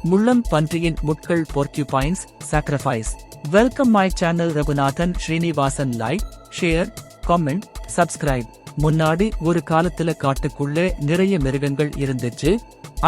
முள்ளம் பன்றியின் முட்கள் porcupines sacrifice. Welcome my channel Raghunathan Srinivasan. Like, share, comment, subscribe. முன்னாடி ஒரு காலத்துல காட்டுக்குள்ள நிறைய மிருகங்கள் இருந்துச்சு.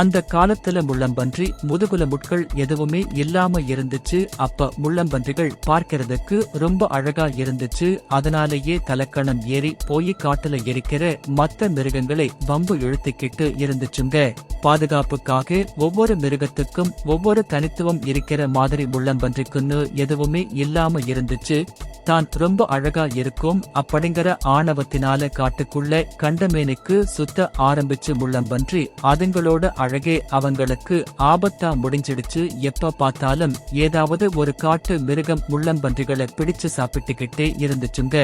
அந்த காலத்துல முள்ளம்பன்றி முதுகுல முட்கள் எதுவுமே இல்லாம இருந்துச்சு. அப்ப முள்ளம்பன்றிகள் பார்க்கிறதுக்கு ரொம்ப அழகா இருந்துச்சு. அதனாலேயே தலக்கணம் ஏறி போய் காட்டுல இருக்கிற மத்த மிருகங்களை வம்பு இழுத்துக்கிட்டு இருந்துச்சுங்க. பாதுகாப்புக்காக ஒவ்வொரு மிருகத்துக்கும் ஒவ்வொரு தனித்துவம் இருக்கிற மாதிரி முள்ளம்பன்றிக்குன்னு எதுவுமே இல்லாம இருந்துச்சு. தான் ரொம்ப அழகா இருக்கும் அப்படிங்கிற ஆணவத்தினால காட்டுக்குள்ள கண்டமேனுக்கு சுத்த ஆரம்பிச்சு முள்ளம்பன்றி அதுங்களோட அழகே அவங்களுக்கு ஆபத்தா முடிஞ்சிடுச்சு. எப்ப பார்த்தாலும் ஏதாவது ஒரு காட்டு மிருகம் முள்ளம்பன்றிகளை பிடிச்சு சாப்பிட்டுக்கிட்டே இருந்துச்சுங்க.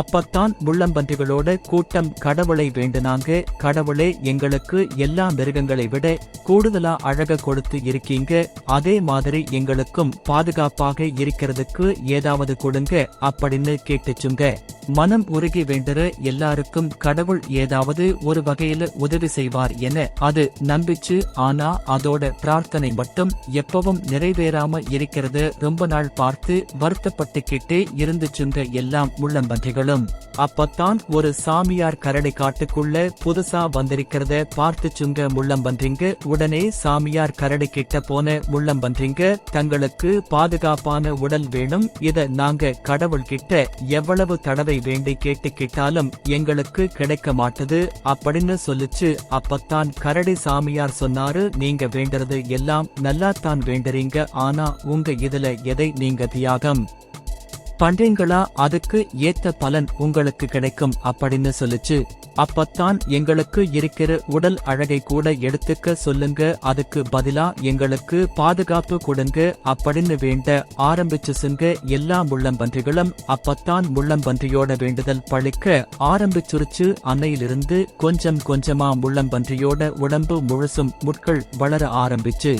அப்பத்தான் முள்ளம்பன்றிகளோட கூட்டம் கடவுளை வேண்டுனாங்க. கடவுளே, எங்களுக்கு எல்லா மிருகங்களை விட கூடுதலா அழக கொடுத்து இருக்கீங்க. அதே மாதிரி எங்களுக்கும் பாதுகாப்பாக இருக்கிறதுக்கு ஏதாவது கொடுங்க அப்படின்னு கேட்டுச்சுங்க. மனம் உருகி வேண்டுற எல்லாருக்கும் கடவுள் ஏதாவது ஒரு வகையில உதவி செய்வார் என அது நம்பிச்சு. ஆனா அதோட பிரார்த்தனை மட்டும் எப்பவும் நிறைவேறாம இருக்கிறது ரொம்ப நாள் பார்த்து வருத்தப்பட்டுக்கிட்டே இருந்துச்சுங்க எல்லாம் முள்ளம்பன்றிகளும். அப்பத்தான் ஒரு சாமியார் கரடி காட்டுக்குள்ள புதுசா வந்திருக்கிறத பார்த்துச்சுங்க முள்ளம்பன்றிங்க. உடனே சாமியார் கரடி கிட்ட போன முள்ளம்பன்றிங்க, தங்களுக்கு பாதுகாப்பான உடல் வேணும், இத நாங்க கடவுள் கிட்ட எவ்வளவு தடவை வேண்டி கேட்டுக்கிட்டாலும் எங்களுக்கு கிடைக்க மாட்டுது அப்படின்னு சொல்லுச்சு. அப்பத்தான் கரடி சாமியார் சொன்னாரு, நீங்க வேண்டறது எல்லாம் நல்லாத்தான் வேண்டுறீங்க, ஆனா உங்க இதுல எதை நீங்க தியாகம் பண்றீங்களா அதுக்கு ஏத்த பலன் உங்களுக்கு கிடைக்கும் அப்படின்னு சொல்லுச்சு. அப்பத்தான் எங்களுக்கு இருக்கிற உடல் அழகை கூட எடுத்துக்க சொல்லுங்க, அதுக்கு பதிலா எங்களுக்கு பாதுகாப்பு கொடுங்க அப்படின்னு வேண்ட ஆரம்பிச்சுசுங்க எல்லா முள்ளம்பன்றிகளும். அப்பத்தான் முள்ளம்பன்றியோட வேண்டுதல் பழிக்க ஆரம்பிச்சுருச்சு. அன்னையிலிருந்து கொஞ்சம் கொஞ்சமா முள்ளம்பன்றியோட உடம்பு முழுசும் முட்கள் வளர ஆரம்பிச்சு.